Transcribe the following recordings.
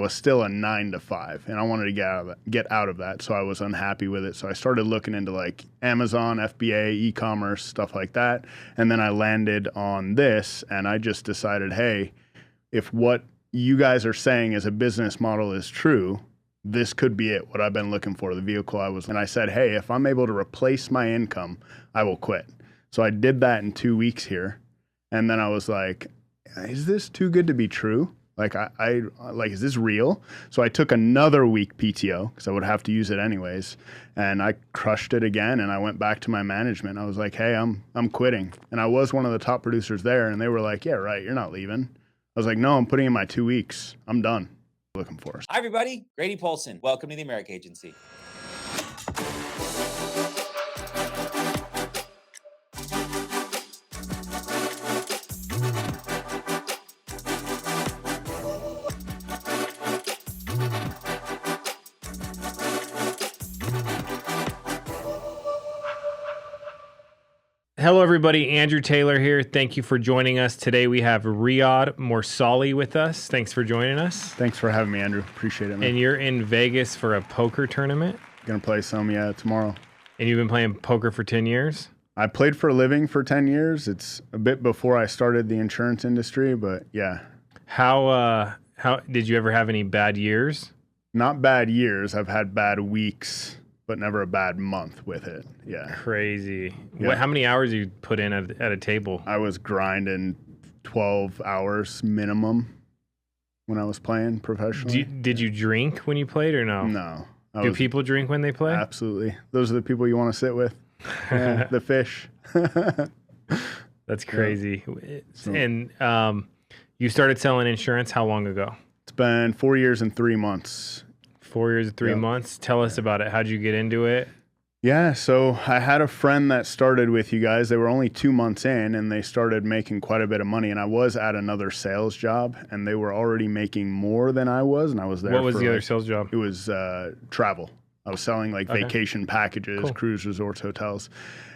was still a 9 to 5, and I wanted to get out of that. So I was unhappy with it. So I started looking into like Amazon, FBA, e-commerce, stuff like that. And then I landed on this, and I just decided, hey, if what you guys are saying as a business model is true, this could be it, what I've been looking for, the vehicle I was. And I said, hey, if I'm able to replace my income, I will quit. So I did that in 2 weeks here. And then I was like, is this too good to be true? Like, is this real? So I took another week PTO because I would have to use it anyways. And I crushed it again. And I went back to my management. I was like, hey, I'm quitting. And I was one of the top producers there. And they were like, yeah, right. You're not leaving. I was like, no, I'm putting in my 2 weeks. I'm done. Looking for us. Hi, everybody. Grady Polson. Welcome to the America Agency. Hello, everybody. Andrew Taylor here. Thank you for joining us. Today we have Riad Mourssali with us. Thanks for joining us. Thanks for having me, Andrew. Appreciate it, man. And you're in Vegas for a poker tournament? Gonna play some, tomorrow. And you've been playing poker for 10 years? I played for a living for 10 years. It's a bit before I started the insurance industry, but yeah. How did you ever have any bad years? Not bad years. I've had bad weeks, but never a bad month with it. Yeah. Crazy. Yeah. How many hours you put in at a table? I was grinding 12 hours minimum when I was playing professionally. Did you drink when you played or no? No. Do people drink when they play? Absolutely. Those are the people you want to sit with. Yeah, the fish. That's crazy. Yeah. And you started selling insurance how long ago? It's been 4 years and 3 months. 4 years and 3 months. Tell us about it. How'd you get into it? Yeah, so I had a friend that started with you guys. They were only 2 months in, and they started making quite a bit of money. And I was at another sales job, and they were already making more than I was, and I was there. What was the other sales job? It was travel. I was selling vacation packages, cruise resorts, hotels,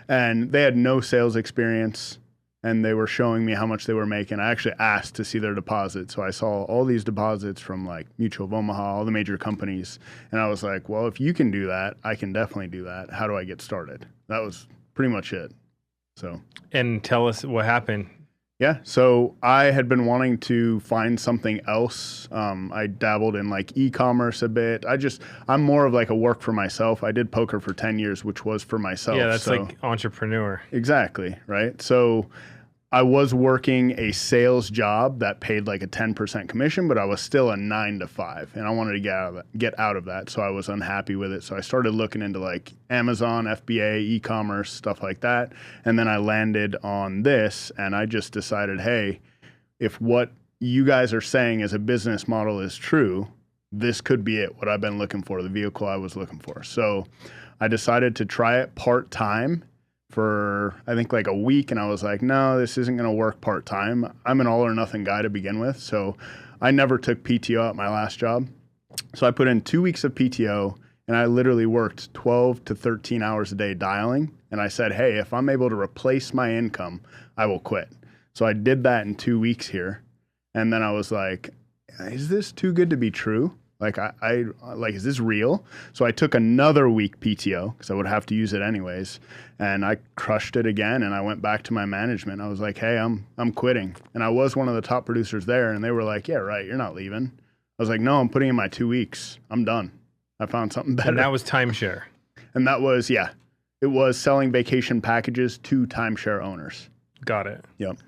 and they had no sales experience. And they were showing me how much they were making. I actually asked to see their deposit. So I saw all these deposits from like Mutual of Omaha, all the major companies. And I was like, well, if you can do that, I can definitely do that. How do I get started? That was pretty much it. So. And tell us what happened. Yeah. So I had been wanting to find something else. I dabbled in like e-commerce a bit. I'm more of like a work for myself. I did poker for 10 years, which was for myself. Yeah, that's like entrepreneur. Exactly. Right. So I was working a sales job that paid like a 10% commission, but I was still a 9 to 5, and I wanted to get out of that. So I was unhappy with it. So I started looking into like Amazon, FBA, e-commerce, stuff like that. And then I landed on this, and I just decided, hey, if what you guys are saying as a business model is true, this could be it, what I've been looking for, the vehicle I was looking for. So I decided to try it part-time for I think like a week, and I was like, no, this isn't going to work part-time. I'm an all or nothing guy to begin with, so I never took PTO at my last job. So I put in 2 weeks of PTO, and I literally worked 12 to 13 hours a day dialing, and I said, hey, if I'm able to replace my income, I will quit. So I did that in 2 weeks here, and then I was like, is this too good to be true? Like, is this real? So I took another week PTO because I would have to use it anyways. And I crushed it again. And I went back to my management. I was like, hey, I'm quitting. And I was one of the top producers there. And they were like, yeah, right. You're not leaving. I was like, no, I'm putting in my 2 weeks. I'm done. I found something better. And that was timeshare. And that was, it was selling vacation packages to timeshare owners. Got it. Yep.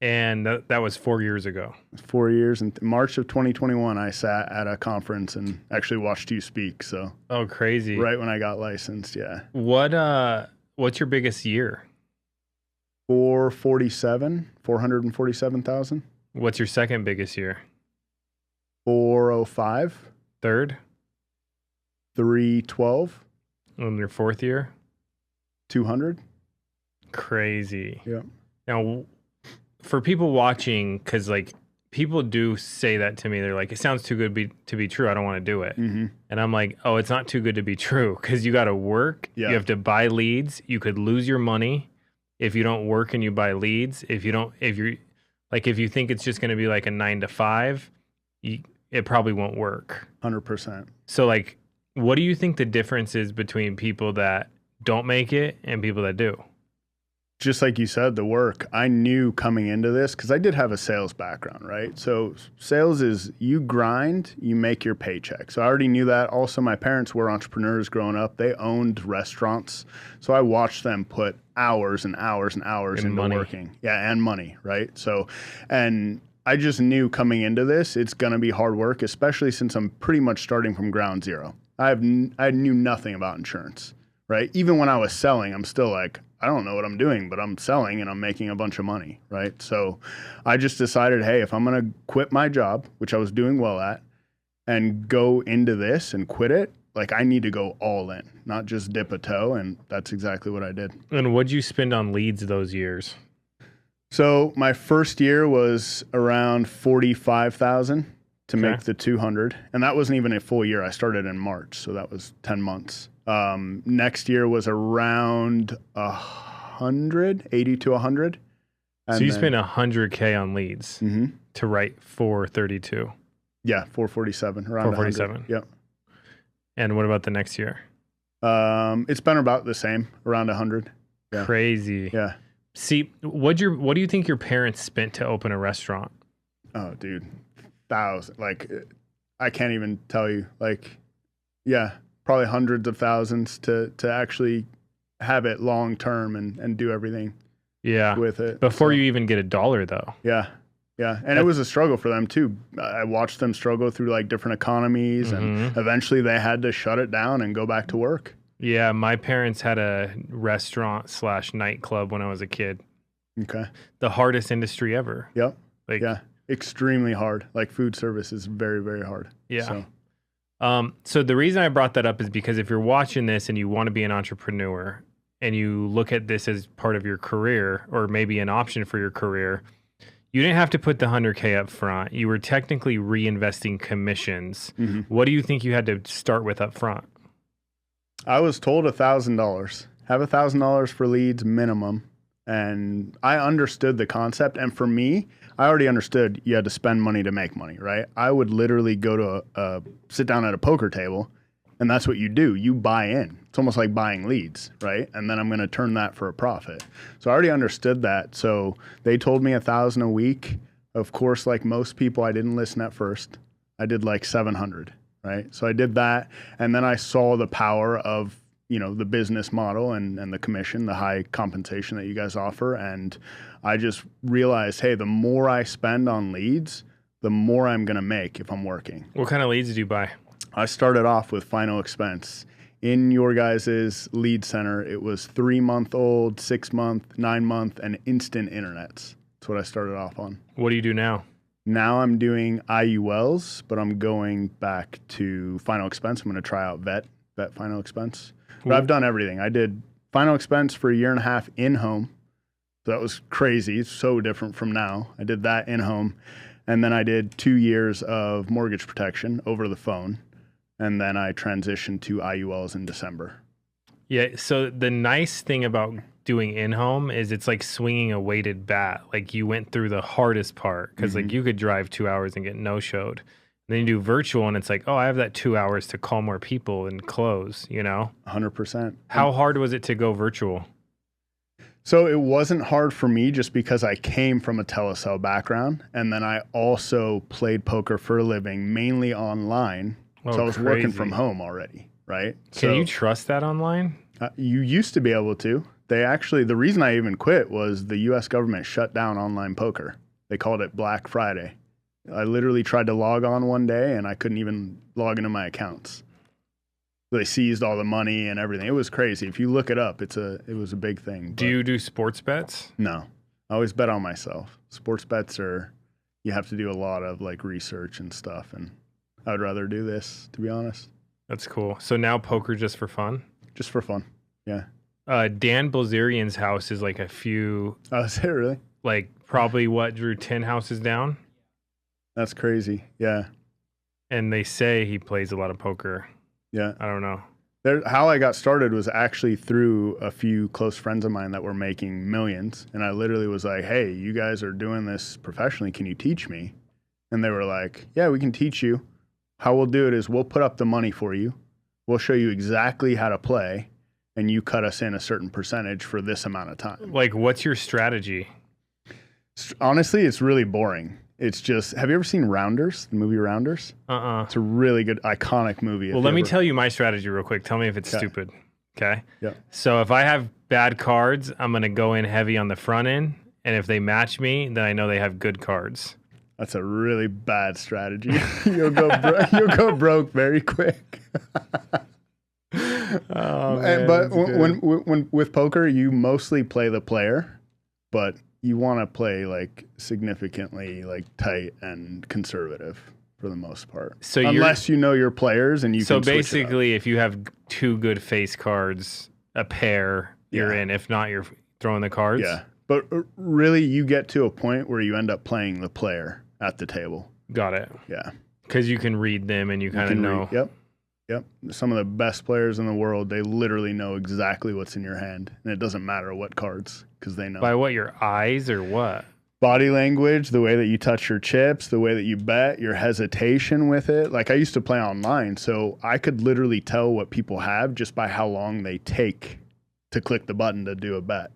And that was 4 years ago. 4 years. In March of 2021, I sat at a conference and actually watched you speak. So. Oh, crazy! Right when I got licensed, yeah. What's your biggest year? 447,000. What's your second biggest year? 405. Third? 312. And your fourth year? 200. Crazy. Yeah. Now, for people watching, because like people do say that to me, they're like, it sounds too good to be true. I don't want to do it. Mm-hmm. And I'm like, oh, it's not too good to be true, because you got to work. Yeah. You have to buy leads. You could lose your money if you don't work and you buy leads. If you think it's just going to be like a 9 to 5, it probably won't work. 100%. So like, what do you think the difference is between people that don't make it and people that do? Just like you said, the work. I knew coming into this because I did have a sales background, right? So sales is you grind, you make your paycheck. So I already knew that. Also, my parents were entrepreneurs growing up. They owned restaurants. So I watched them put hours and hours and hours into working. Yeah, and money, right? So, and I just knew coming into this, it's going to be hard work, especially since I'm pretty much starting from ground zero. I knew nothing about insurance, right? Even when I was selling, I'm still like, I don't know what I'm doing, but I'm selling and I'm making a bunch of money, right? So I just decided, hey, if I'm going to quit my job, which I was doing well at, and go into this and quit it, like I need to go all in, not just dip a toe. And that's exactly what I did. And what'd you spend on leads those years? So my first year was around 45,000 to make the 200. And that wasn't even a full year. I started in March. So that was 10 months. Next year was around 100, 80 to 100. So you spent $100K on leads to write 432. Yeah, 447. Around 447. Yep. And what about the next year? It's been about the same, around 100. Yeah. Crazy. Yeah. See, what do you think your parents spent to open a restaurant? Oh, dude, thousands. Like, I can't even tell you. Like, yeah. Probably hundreds of thousands to actually have it long term and do everything with it. Before you even get $1 though. Yeah. Yeah. And it was a struggle for them too. I watched them struggle through like different economies and eventually they had to shut it down and go back to work. Yeah. My parents had a restaurant / nightclub when I was a kid. Okay. The hardest industry ever. Yep. Like, yeah. Extremely hard. Like food service is very, very hard. Yeah. So the reason I brought that up is because if you're watching this and you want to be an entrepreneur and you look at this as part of your career or maybe an option for your career, you didn't have to put the 100K up front. You were technically reinvesting commissions. What do you think you had to start with up front? I was told $1,000. Have $1,000 for leads minimum. And I understood the concept. And for me, I already understood you had to spend money to make money, right? I would literally go to sit down at a poker table, and that's what you do. You buy in. It's almost like buying leads, right? And then I'm going to turn that for a profit. So I already understood that. So they told me $1,000 a week. Of course, like most people, I didn't listen at first. I did like 700, right? So I did that, and then I saw the power of the business model and the commission, the high compensation that you guys offer. And I just realized, hey, the more I spend on leads, the more I'm going to make if I'm working. What kind of leads did you buy? I started off with final expense. In your guys' lead center, it was 3-month-old, 6-month, 9-month, and instant internets. That's what I started off on. What do you do now? Now I'm doing IULs, but I'm going back to final expense. I'm going to try out vet final expense. But I've done everything. I did final expense for 1.5 years in-home. So that was crazy. It's so different from now. I did that in-home. And then I did 2 years of mortgage protection over the phone. And then I transitioned to IULs in December. Yeah. So the nice thing about doing in-home is it's like swinging a weighted bat. Like you went through the hardest part because like you could drive 2 hours and get no-showed. Then you do virtual and it's like, oh, I have that 2 hours to call more people and close, 100%. How hard was it to go virtual? So it wasn't hard for me just because I came from a telesale background. And then I also played poker for a living, mainly online. Oh, so I was crazy. working from home already, right? Can you trust that online? You used to be able to. The reason I even quit was the U.S. government shut down online poker. They called it Black Friday. I literally tried to log on one day and I couldn't even log into my accounts. They seized all the money and everything. It was crazy. If you look it up, it was a big thing. Do you do sports bets? No. I always bet on myself. Sports bets you have to do a lot of like research and stuff, and I would rather do this, to be honest. That's cool. So now poker just for fun? Just for fun. Yeah. Dan Bilzerian's house is like a few. Oh, is it really? Like probably Drew, 10 houses down? That's crazy. Yeah. And they say he plays a lot of poker. Yeah. I don't know. How I got started was actually through a few close friends of mine that were making millions. And I literally was like, hey, you guys are doing this professionally. Can you teach me? And they were like, yeah, we can teach you. How we'll do it is we'll put up the money for you. We'll show you exactly how to play, and you cut us in a certain percentage for this amount of time. Like, what's your strategy? Honestly, it's really boring. It's just, have you ever seen Rounders, the movie Rounders? It's a really good, iconic movie. Well, let me tell you my strategy real quick. Tell me if it's stupid. Okay? Yeah. So if I have bad cards, I'm going to go in heavy on the front end. And if they match me, then I know they have good cards. That's a really bad strategy. You'll go broke very quick. Man, but when with poker, you mostly play the player, but you want to play like significantly like tight and conservative for the most part. So unless you know your players and you so can switch basically, if you have two good face cards, a pair, you're in. If not, you're throwing the cards. Yeah, but really, you get to a point where you end up playing the player at the table. Got it. Yeah, because you can read them and you kind of know. Yep. Some of the best players in the world, they literally know exactly what's in your hand, and it doesn't matter what cards because they know. By what, your eyes or what? Body language, the way that you touch your chips, the way that you bet, your hesitation with it. Like I used to play online, so I could literally tell what people have just by how long they take to click the button to do a bet,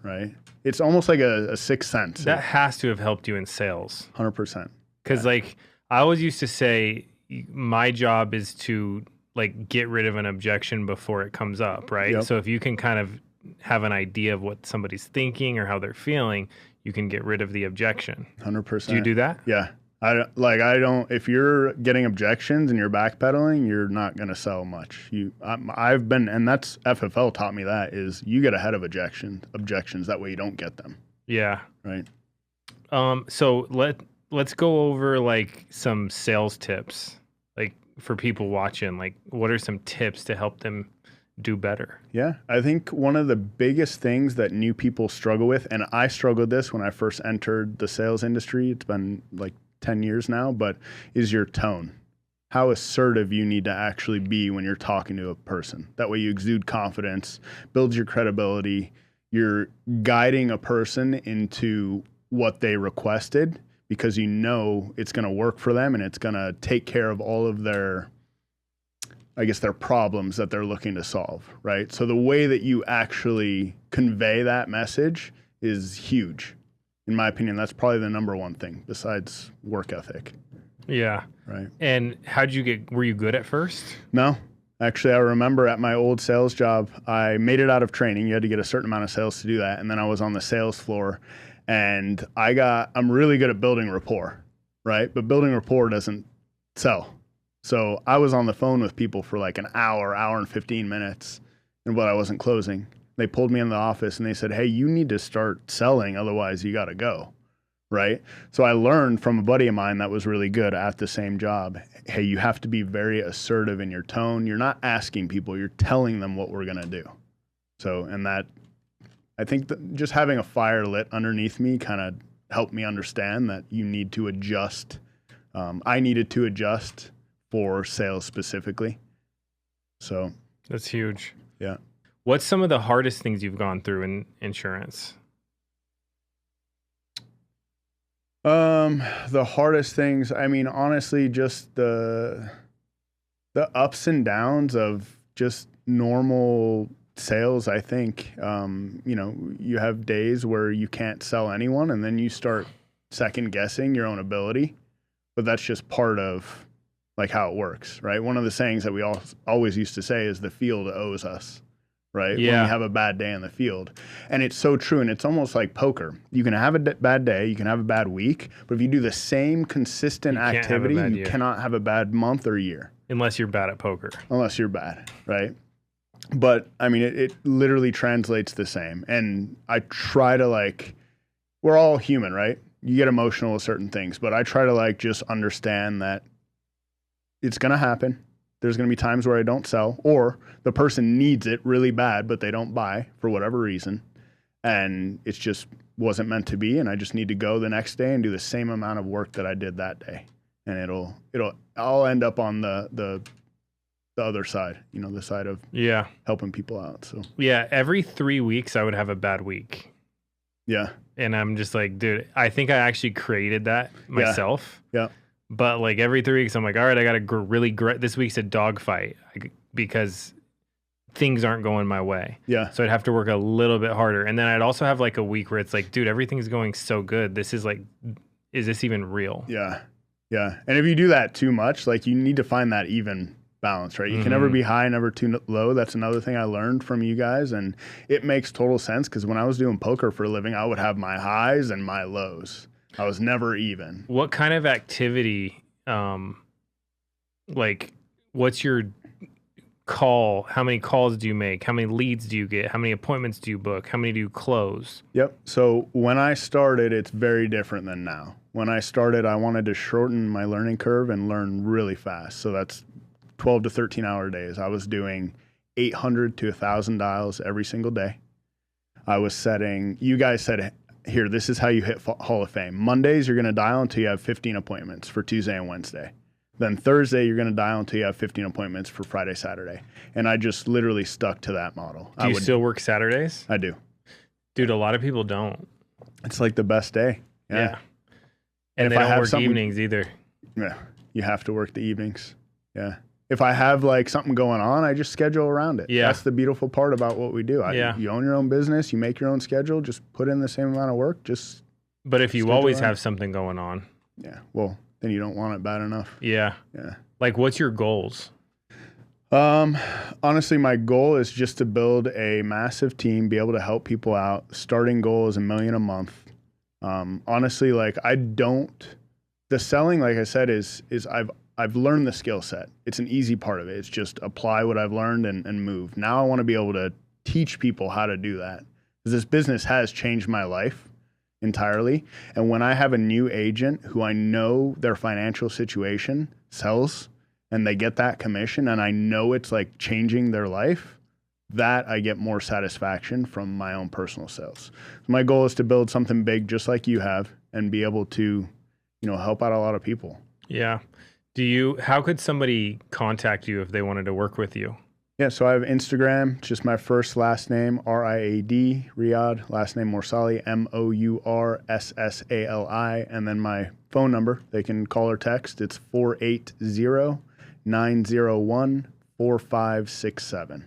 right? It's almost like a sixth sense. That has to have helped you in sales. 100%. Because like I always used to say, my job is to like get rid of an objection before it comes up, right? Yep. So if you can kind of have an idea of what somebody's thinking or how they're feeling, you can get rid of the objection. 100%. Do you do that? Yeah. I don't, if you're getting objections and you're backpedaling, you're not going to sell much. I've been, and that's FFL taught me that is you get ahead of objections. That way you don't get them. Yeah. Right. So let's go over like some sales tips, like for people watching, like what are some tips to help them do better? Yeah. I think one of the biggest things that new people struggle with, and I struggled this when I first entered the sales industry, it's been like 10 years now, but is your tone. How assertive you need to actually be when you're talking to a person. That way you exude confidence, builds your credibility. You're guiding a person into what they requested because you know it's going to work for them and it's going to take care of all of their, I guess, their problems that they're looking to solve, right? So the way that you actually convey that message is huge. In my opinion, that's probably the number one thing besides work ethic. Yeah. Right. And were you good at first? No. Actually, I remember at my old sales job, I made it out of training. You had to get a certain amount of sales to do that. And then I was on the sales floor and I'm really good at building rapport, right? But building rapport doesn't sell. So I was on the phone with people for like an hour and 15 minutes, and I wasn't closing. They pulled me in the office and they said, hey, you need to start selling. Otherwise you got to go. Right. So I learned from a buddy of mine that was really good at the same job. Hey, you have to be very assertive in your tone. You're not asking people, you're telling them what we're going to do. So, and that, I think that just having a fire lit underneath me kind of helped me understand that you need to adjust. I needed to adjust for sales specifically. So that's huge. Yeah. What's some of the hardest things you've gone through in insurance? The hardest things, I mean, honestly, just the ups and downs of just normal sales. I think, you have days where you can't sell anyone and then you start second guessing your own ability, but that's just part of like how it works, right? One of the sayings that we always used to say is the field owes us, right? Yeah. When we have a bad day in the field. And it's so true. And it's almost like poker. You can have a bad day, you can have a bad week, but if you do the same consistent activity, you cannot have a bad month or year. Unless you're bad at poker. Unless you're bad, right? But I mean, it literally translates the same. And I try to we're all human, right? You get emotional with certain things, but I try to just understand that it's going to happen. There's going to be times where I don't sell, or the person needs it really bad, but they don't buy for whatever reason. And it just wasn't meant to be. And I just need to go the next day and do the same amount of work that I did that day. And I'll end up on the other side, the side of helping people out. So yeah, every 3 weeks I would have a bad week. Yeah. And I'm just like, dude, I think I actually created that myself. Yeah. But like every 3 weeks, I'm like, all right, I got to this week's a dogfight because things aren't going my way. Yeah. So I'd have to work a little bit harder. And then I'd also have like a week where it's like, dude, everything's going so good. This is like, is this even real? Yeah. Yeah. And if you do that too much, like you need to find that even balance, right? You can never be high, never too low. That's another thing I learned from you guys. And it makes total sense because when I was doing poker for a living, I would have my highs and my lows. I was never even. What kind of activity, like what's your call? How many calls do you make? How many leads do you get? How many appointments do you book? How many do you close? Yep. So when I started, it's very different than now. When I started, I wanted to shorten my learning curve and learn really fast. So that's 12 to 13 hour days. I was doing 800 to 1,000 dials every single day. I was setting, you guys said, here, this is how you hit Hall of Fame. Mondays, you're going to dial until you have 15 appointments for Tuesday and Wednesday. Then Thursday, you're going to dial until you have 15 appointments for Friday, Saturday. And I just literally stuck to that model. Do you still work Saturdays? I do. Dude, a lot of people don't. It's like the best day. Yeah. And they don't work evenings either. Yeah. You have to work the evenings. Yeah. If I have like something going on, I just schedule around it. Yeah. That's the beautiful part about what we do. You own your own business. You make your own schedule. Just put in the same amount of work. But if you always have something going on. Yeah. Well, then you don't want it bad enough. Yeah. Yeah. Like, what's your goals? Honestly, my goal is just to build a massive team, be able to help people out. Starting goal is $1 million a month. Honestly, like the selling, like I said, is I've learned the skill set. It's an easy part of it. It's just apply what I've learned and move. Now I want to be able to teach people how to do that. Because this business has changed my life entirely. And when I have a new agent who I know their financial situation sells and they get that commission and I know it's like changing their life, that I get more satisfaction from my own personal sales. My goal is to build something big just like you have and be able to, help out a lot of people. Yeah. How could somebody contact you if they wanted to work with you? Yeah, so I have Instagram, just my first last name, Riad, Riad, last name Mourssali, Mourssali, and then my phone number. They can call or text. It's 480-901-4567.